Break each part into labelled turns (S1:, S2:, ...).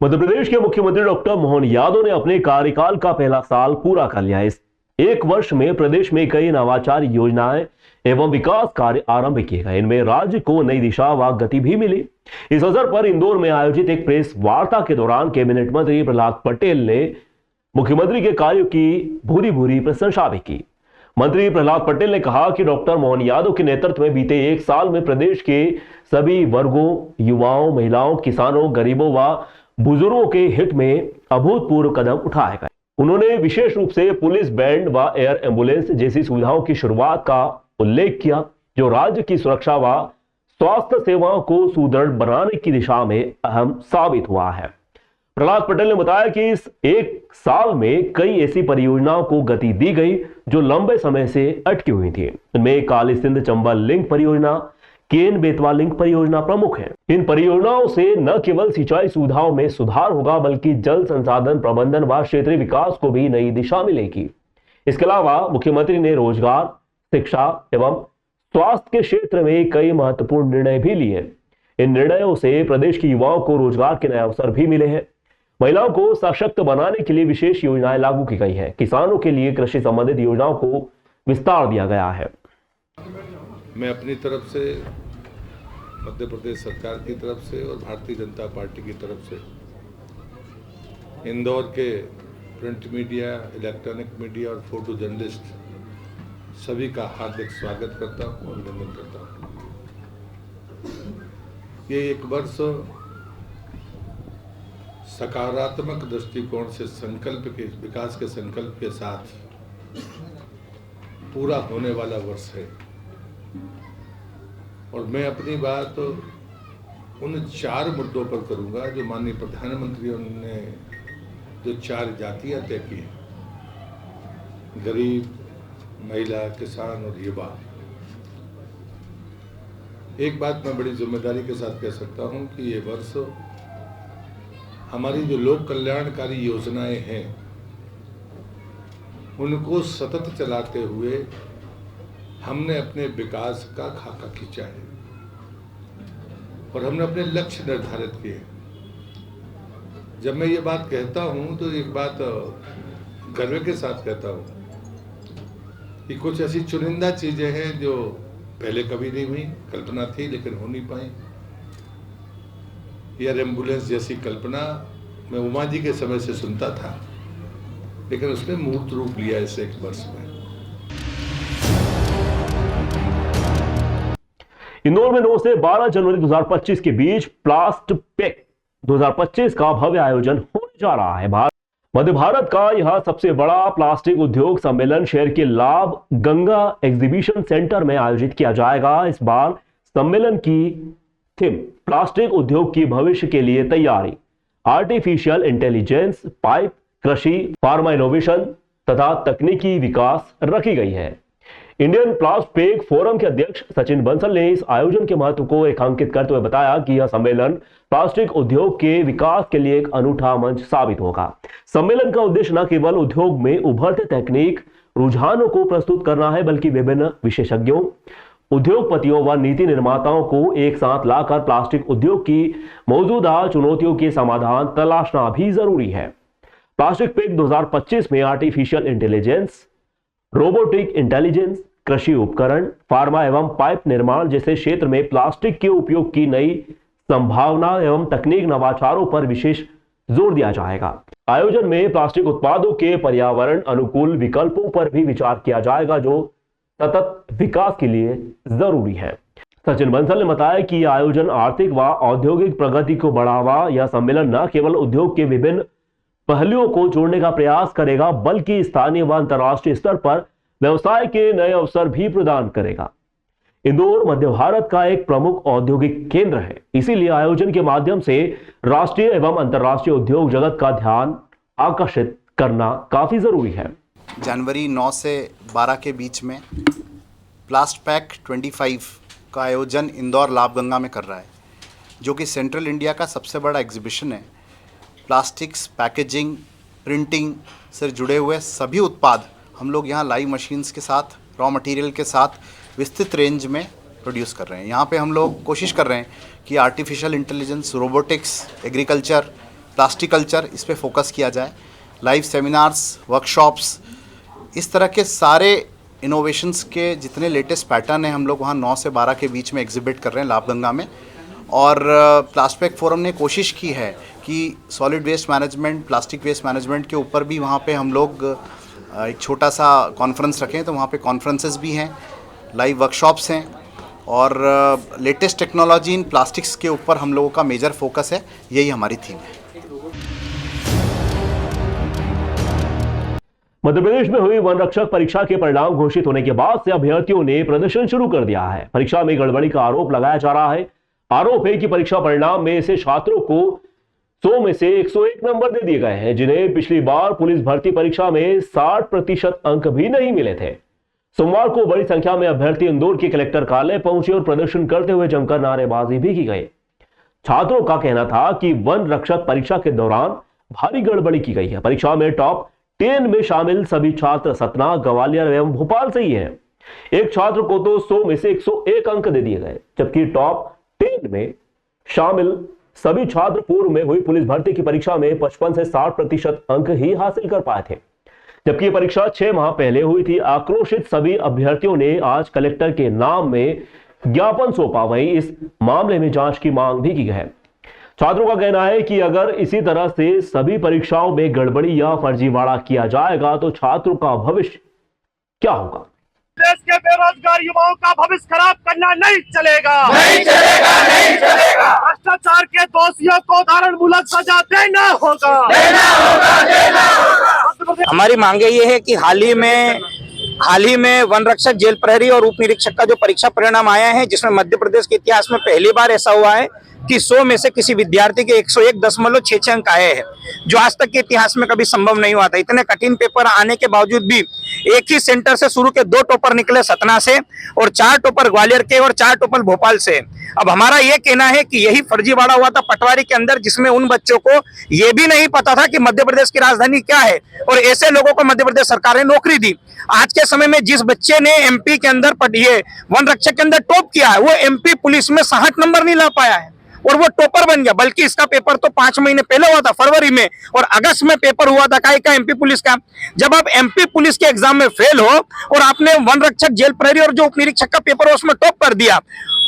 S1: मध्य प्रदेश के मुख्यमंत्री डॉक्टर मोहन यादव ने अपने कार्यकाल का पहला साल पूरा कर लिया। इस एक वर्ष में प्रदेश में कई नवाचार योजनाएं एवं विकास कार्य आरंभ किए गए। इनमें राज्य को नई दिशा व गति भी मिली। इस अवसर पर इंदौर में आयोजित एक प्रेस वार्ता के दौरान कैबिनेट मंत्री प्रहलाद पटेल ने मुख्यमंत्री के कार्यों की भूरी भूरी प्रशंसा भी की। मंत्री प्रहलाद पटेल ने कहा कि डॉक्टर मोहन यादव के नेतृत्व में बीते एक साल में प्रदेश के सभी वर्गों, युवाओं, महिलाओं, किसानों, गरीबों व बुजुर्गों के हित में अभूतपूर्व कदम उठाए गए। उन्होंने विशेष रूप से पुलिस बैंड व एयर एम्बुलेंस जैसी सुविधाओं की शुरुआत का उल्लेख किया, जो राज्य की सुरक्षा व स्वास्थ्य सेवाओं को सुदृढ़ बनाने की दिशा में अहम साबित हुआ है। प्रहलाद पटेल ने बताया कि इस एक साल में कई ऐसी परियोजनाओं को गति दी गई जो लंबे समय से अटकी हुई थी। इनमें काली सिंध चंबल लिंक परियोजना, केन बेतवा लिंक परियोजना प्रमुख है। इन परियोजनाओं से न केवल सिंचाई सुविधाओं में सुधार होगा, बल्कि जल संसाधन प्रबंधन व क्षेत्रीय विकास को भी नई दिशा मिलेगी। इसके अलावा मुख्यमंत्री ने रोजगार, शिक्षा एवं स्वास्थ्य के क्षेत्र में कई महत्वपूर्ण निर्णय भी लिए। इन निर्णयों से प्रदेश के युवाओं को रोजगार के नए अवसर भी मिले हैं। महिलाओं को सशक्त बनाने के लिए विशेष योजनाएं लागू की गई हैं। किसानों के लिए कृषि संबंधित योजनाओं को विस्तार दिया गया है।
S2: मैं अपनी तरफ से, मध्य प्रदेश सरकार की तरफ से और भारतीय जनता पार्टी की तरफ से इंदौर के प्रिंट मीडिया, इलेक्ट्रॉनिक मीडिया और फोटो जर्नलिस्ट सभी का हार्दिक स्वागत करता हूँ, अभिनंदन करता हूँ। ये एक वर्ष सकारात्मक दृष्टिकोण से विकास के संकल्प के साथ पूरा होने वाला वर्ष है और मैं अपनी बात उन 4 मुद्दों पर करूंगा जो माननीय प्रधानमंत्री ने जो 4 जातियां तय की हैं, गरीब, महिला, किसान और युवा। एक बात मैं बड़ी जिम्मेदारी के साथ कह सकता हूं कि ये वर्ष हमारी जो लोक कल्याणकारी योजनाएं हैं उनको सतत चलाते हुए हमने अपने विकास का खाका खींचा है और हमने अपने लक्ष्य निर्धारित किए। जब मैं ये बात कहता हूं तो एक बात गर्व के साथ कहता हूं कि कुछ ऐसी चुनिंदा चीजें हैं जो पहले कभी नहीं हुई, कल्पना थी लेकिन हो नहीं पाई। एयर एम्बुलेंस जैसी कल्पना मैं उमा जी के समय से सुनता था, लेकिन उसने मूर्त रूप लिया इस एक वर्ष में।
S1: इंदौर में 9 से 12 जनवरी 2025 के बीच प्लास्टपेक 2025 का भव्य आयोजन होने जा रहा है। मध्य भारत का यह सबसे बड़ा प्लास्टिक उद्योग सम्मेलन शहर के लाभ गंगा एग्जीबिशन सेंटर में आयोजित किया जाएगा। इस बार सम्मेलन की थीम प्लास्टिक उद्योग की भविष्य के लिए तैयारी, आर्टिफिशियल इंटेलिजेंस, पाइप, कृषि, फार्मा इनोवेशन तथा तकनीकी विकास रखी गई है। इंडियन प्लास्टपेक फोरम के अध्यक्ष सचिन बंसल ने इस आयोजन के महत्व को रेखांकित करते हुए बताया कि यह सम्मेलन प्लास्टिक उद्योग के विकास के लिए एक अनूठा मंच साबित होगा। सम्मेलन का उद्देश्य न केवल उद्योग में उभरते तकनीक रुझानों को प्रस्तुत करना है, बल्कि विभिन्न विशेषज्ञों, उद्योगपतियों व नीति निर्माताओं को एक साथ लाकर प्लास्टिक उद्योग की मौजूदा चुनौतियों के समाधान तलाशना भी जरूरी है। प्लास्टिक पेक 2025 में आर्टिफिशियल इंटेलिजेंस, रोबोटिक इंटेलिजेंस, कृषि उपकरण, फार्मा एवं पाइप निर्माण जैसे क्षेत्र में प्लास्टिक के उपयोग की नई संभावना एवं तकनीक नवाचारों पर विशेष जोर दिया जाएगा। आयोजन में प्लास्टिक उत्पादों के पर्यावरण अनुकूल विकल्पों पर भी विचार किया जाएगा, जो सतत विकास के लिए जरूरी है। सचिन बंसल ने बताया कि यह आयोजन आर्थिक व औद्योगिक प्रगति को बढ़ावा, यह सम्मेलन न केवल उद्योग के विभिन्न पहलुओं को जोड़ने का प्रयास करेगा, बल्कि स्थानीय व अंतर्राष्ट्रीय स्तर पर व्यवसाय के नए अवसर भी प्रदान करेगा। इंदौर मध्य भारत का एक प्रमुख औद्योगिक केंद्र है, इसीलिए आयोजन के माध्यम से राष्ट्रीय एवं अंतर्राष्ट्रीय उद्योग जगत का ध्यान आकर्षित करना काफी जरूरी है।
S3: जनवरी 9 से 12 के बीच में प्लास्टपेक 25 का आयोजन इंदौर लाभगंगा में कर रहा है, जो कि सेंट्रल इंडिया का सबसे बड़ा एग्जीबिशन है। प्लास्टिक्स, पैकेजिंग, प्रिंटिंग से जुड़े हुए सभी उत्पाद हम लोग यहाँ लाइव मशीन्स के साथ, रॉ मटेरियल के साथ विस्तृत रेंज में प्रोड्यूस कर रहे हैं। यहाँ पे हम लोग कोशिश कर रहे हैं कि artificial intelligence, robotics, agriculture, plastic culture, इस पे फोकस किया जाए, लाइव सेमिनार्स, वर्कशॉप्स, इस तरह के सारे इनोवेशंस के जितने लेटेस्ट पैटर्न हैं हम लोग वहाँ 9 से 12 के बीच में एग्जिबिट कर रहे हैं लाभगंगा में। और प्लास्टपैक फोरम ने कोशिश की है कि solid waste management, plastic waste management के ऊपर भी वहाँ पे हम लोग एक छोटा सा कॉन्फ्रेंस रखें। तो वहाँ पे कॉन्फ्रेंसेस भी हैं, लाइव वर्कशॉप्स हैं और लेटेस्ट टेक्नोलॉजी इन प्लास्टिक्स के ऊपर हम लोगों का मेजर फोकस है। यही हमारी थीम है।
S1: मध्य प्रदेश में हुई वन रक्षक परीक्षा के परिणाम घोषित होने के बाद से अभ्यर्थियों ने प्रदर्शन शुरू कर दिया है। परीक्षा में गड़बड़ी का आरोप लगाया जा रहा है। आरोप है कि परीक्षा परिणाम में से छात्रों को 100 में से 101 नंबर दे दिए गए हैं, जिन्हें पिछली बार पुलिस भर्ती परीक्षा में 60% अंक भी नहीं मिले थे। सोमवार को बड़ी संख्या में अभ्यर्थी इंदौर के कलेक्टर कार्यालय पहुंचे और प्रदर्शन करते हुए जमकर नारेबाजी भी की गई। छात्रों का कहना था कि वन रक्षक परीक्षा के दौरान भारी गड़बड़ी की गई है। परीक्षा में टॉप 10 में शामिल सभी छात्र सतना, ग्वालियर एवं भोपाल से ही हैं। एक छात्र को तो 100 में से 101 अंक दे दिए गए, जबकि टॉप 10 में शामिल सभी छात्र पूर्व में हुई पुलिस भर्ती की परीक्षा में 55 से 60% अंक ही हासिल कर पाए थे, जबकि ये परीक्षा 6 माह पहले हुई थी। आक्रोशित सभी अभ्यर्थियों ने आज कलेक्टर के नाम में ज्ञापन सौंपा। वहीं इस मामले में जांच की मांग भी की है। छात्रों का कहना है कि अगर इसी तरह से सभी परीक्षाओं में गड़बड़ी या फर्जीवाड़ा किया जाएगा तो छात्रों का भविष्य क्या होगा।
S4: देश के बेरोजगार युवाओं का भविष्य खराब करना नहीं चलेगा, भ्रष्टाचार के दोषियों को उदाहरणमूलक सजा देना होगा।
S5: हमारी मांगे ये है कि हाल ही में वन रक्षक, जेल प्रहरी और उप निरीक्षक का जो परीक्षा परिणाम आया है, जिसमें मध्य प्रदेश के इतिहास में पहली बार ऐसा हुआ है कि 100 में से किसी विद्यार्थी के 101.66 अंक आए हैं, जो आज तक के इतिहास में कभी संभव नहीं हुआ था। इतने कठिन पेपर आने के बावजूद भी एक ही सेंटर से शुरू के 2 टॉपर निकले सतना से और 4 टॉपर ग्वालियर के और 4 टॉपर भोपाल से। अब हमारा ये कहना है कि यही फर्जीवाड़ा हुआ था पटवारी के अंदर, जिसमें उन बच्चों को ये भी नहीं पता था कि मध्य प्रदेश की राजधानी क्या है, और ऐसे लोगों को मध्य प्रदेश सरकार ने नौकरी दी। आज के समय में जिस बच्चे ने एमपी के अंदर ये वन रक्षक के अंदर टॉप किया है, वो एमपी पुलिस में 60 नंबर नहीं ला पाया है और वो टॉपर बन गया। बल्कि इसका पेपर तो 5 महीने पहले हुआ था, फरवरी में, और अगस्त में पेपर हुआ था का एमपी पुलिस का। जब आप एमपी पुलिस के एग्जाम में फेल हो और आपने वन रक्षक, जेल प्रहरी और जो उप निरीक्षक का पेपर हो उसमें टॉप कर दिया,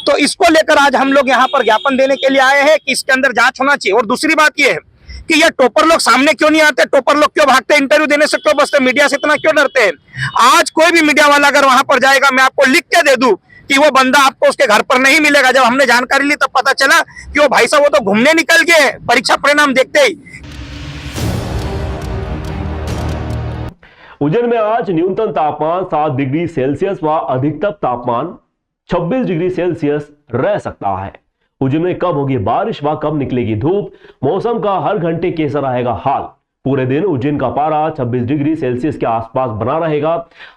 S5: तो इसको लेकर आज हम लोग यहाँ पर ज्ञापन देने के लिए आए हैं कि इसके अंदर जांच होना चाहिए। और दूसरी बात यह है कि ये टॉपर लोग सामने क्यों नहीं आते, टॉपर लोग क्यों भागते, इंटरव्यू देने से क्यों बचते, मीडिया से इतना क्यों डरते हैं। आज कोई भी मीडिया वाला अगर वहां पर जाएगा, मैं आपको लिख के दे दूं कि वो बंदा आपको उसके घर पर नहीं मिलेगा। जब हमने जानकारी ली तब पता चला कि वो भाई साहब वो तो घूमने निकल गए परीक्षा परिणाम देखते ही।
S1: उज्जैन में आज न्यूनतम तापमान 7 डिग्री सेल्सियस व अधिकतम तापमान 26 डिग्री सेल्सियस रह सकता है। उज्जैन में कब होगी बारिश व कब निकलेगी धूप, मौसम का हर घंटे कैसा रहेगा हाल। पूरे दिन उज्जैन का पारा 26 डिग्री सेल्सियस के आसपास बना रहेगा।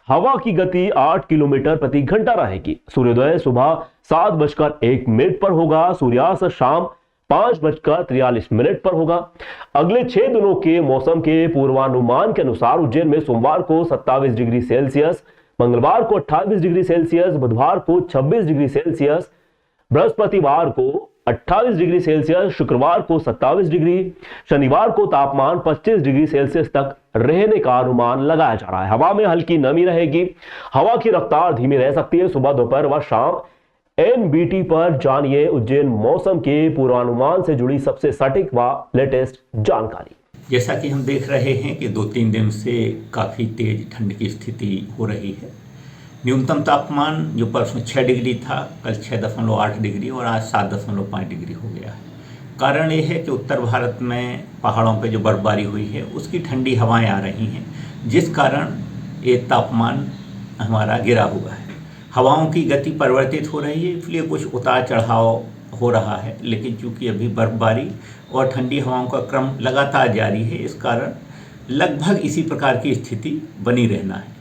S1: हवा की गति 8 किलोमीटर प्रति घंटा रहेगी। सूर्योदय सुबह 7:01 पर होगा। सूर्यास्त शाम 5:43 पर होगा। अगले 6 दिनों के मौसम के पूर्वानुमान के अनुसार उज्जैन में सोमवार को 27 डिग्री सेल्सियस, मंगलवार को 28 डिग्री सेल्सियस, बुधवार को 26 डिग्री सेल्सियस, बृहस्पतिवार को 28 डिग्री सेल्सियस, शुक्रवार को 27 डिग्री, शनिवार को तापमान 25 डिग्री सेल्सियस तक रहने का अनुमान लगाया जा रहा है। हवा में हल्की नमी रहेगी। हवा की रफ्तार धीमी रह सकती है। सुबह, दोपहर व शाम एनबीटी पर जानिए उज्जैन मौसम के पूर्वानुमान से जुड़ी सबसे सटीक व लेटेस्ट जानकारी।
S6: जैसा कि हम देख रहे हैं कि 2-3 दिन से काफ़ी तेज ठंड की स्थिति हो रही है। न्यूनतम तापमान जो परसों 6 डिग्री था, कल 6.8 डिग्री और आज 7.5 डिग्री हो गया है। कारण ये है कि उत्तर भारत में पहाड़ों पे जो बर्फबारी हुई है उसकी ठंडी हवाएं आ रही हैं, जिस कारण ये तापमान हमारा गिरा हुआ है। हवाओं की गति परिवर्तित हो रही है, इसलिए कुछ उतार चढ़ाव हो रहा है। लेकिन चूंकि अभी बर्फबारी और ठंडी हवाओं का क्रम लगातार जारी है, इस कारण लगभग इसी प्रकार की स्थिति बनी रहना है।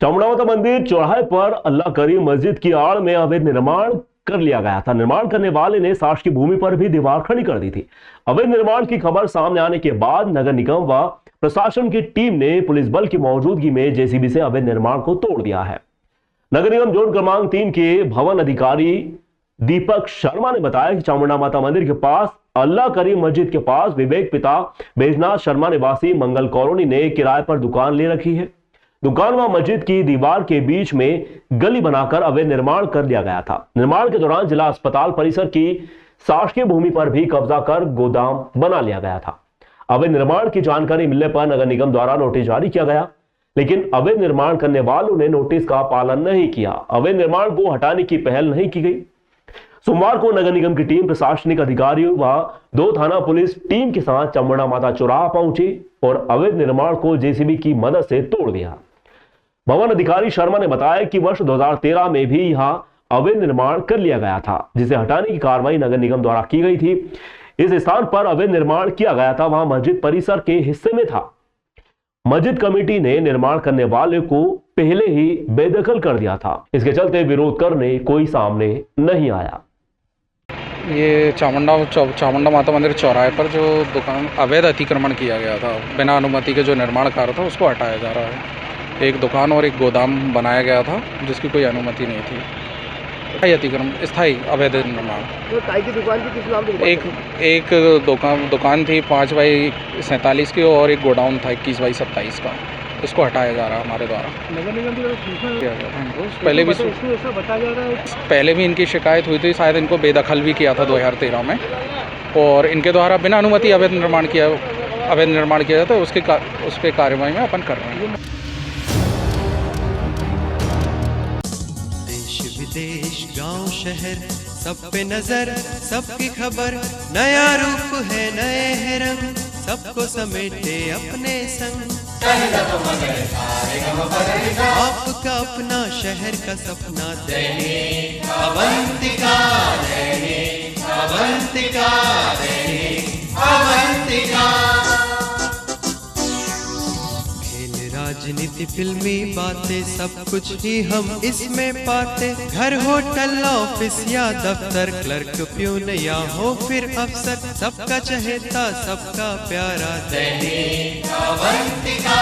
S1: चामुंडामाता मंदिर चौराहे पर अल्लाह करीम मस्जिद की आड़ में अवैध निर्माण कर लिया गया था। निर्माण करने वाले ने शासकीय भूमि पर भी दीवार खड़ी कर दी थी। अवैध निर्माण की खबर सामने आने के बाद नगर निगम व प्रशासन की टीम ने पुलिस बल की मौजूदगी में जेसीबी से अवैध निर्माण को तोड़ दिया है। नगर निगम जोन क्रमांक 3 के भवन अधिकारी दीपक शर्मा ने बताया कि चामुंडा माता मंदिर के पास अल्लाह करीम मस्जिद के पास विवेक पिता बैजनाथ शर्मा निवासी मंगल कॉलोनी ने किराए पर दुकान ले रखी है। दुकान व मस्जिद की दीवार के बीच में गली बनाकर अवैध निर्माण कर लिया गया था। निर्माण के दौरान जिला अस्पताल परिसर की शासकीय भूमि पर भी कब्जा कर गोदाम बना लिया गया था। अवैध निर्माण की जानकारी मिलने पर नगर निगम द्वारा नोटिस जारी किया गया, लेकिन अवैध निर्माण करने वालों ने नोटिस का पालन नहीं किया। अवैध निर्माण को हटाने की पहल नहीं की गई। सोमवार को नगर निगम की टीम प्रशासनिक अधिकारियों व 2 थाना पुलिस टीम के साथ चामुंडा माता चौराहा पहुंची और अवैध निर्माण को जेसीबी की मदद से तोड़ दिया। भवन अधिकारी शर्मा ने बताया कि वर्ष 2013 में भी यहां अवैध निर्माण कर लिया गया था, जिसे हटाने की कार्रवाई नगर निगम द्वारा की गई थी। इस स्थान पर अवैध निर्माण किया गया था, वहां मस्जिद परिसर के हिस्से में था। मस्जिद कमेटी ने निर्माण करने वाले को पहले ही बेदखल कर दिया था। इसके चलते विरोध करने कोई सामने नहीं आया।
S7: ये चामुंडा माता मंदिर चौराहे पर जो दुकान अवैध अतिक्रमण किया गया था, बिना अनुमति के जो निर्माण कार्य था उसको हटाया जा रहा है। एक दुकान और एक गोदाम बनाया गया था जिसकी कोई अनुमति नहीं थी। स्थायी अतिक्रमण, स्थायी अवैध निर्माण।
S4: तो टाई की दुकान की किस नाम से?
S7: एक दुकान थी 5x47 की और एक गोडाउन था 21x27 का। इसको हटाया जा रहा है हमारे द्वारा।
S4: नगर निगम की सूचना
S7: किया गया था। पहले भी
S4: ऐसा बताया जा रहा है।
S7: पहले भी इनकी शिकायत हुई थी, शायद इनको बेदखल भी किया था 2013 में, और इनके द्वारा बिना अनुमति अवैध निर्माण किया जाता है। उस पर कार्रवाई में अपन कर रहे हैं।
S8: देश गांव शहर सब पे नजर, सबकी खबर, नया रूप है नए है रंग, सबको समेटे अपने संग। आपका अपना शहर का सपना दैनिक अवंतिका, दैनिक अवंतिका, दैनिक अवंतिका। राजनीति फिल्मी बातें सब कुछ ही हम इसमें पाते। घर होटल ऑफिस या दफ्तर, क्लर्क प्यून या हो फिर अफसर, सबका चहेता सबका प्यारा दैनिक अवंतिका।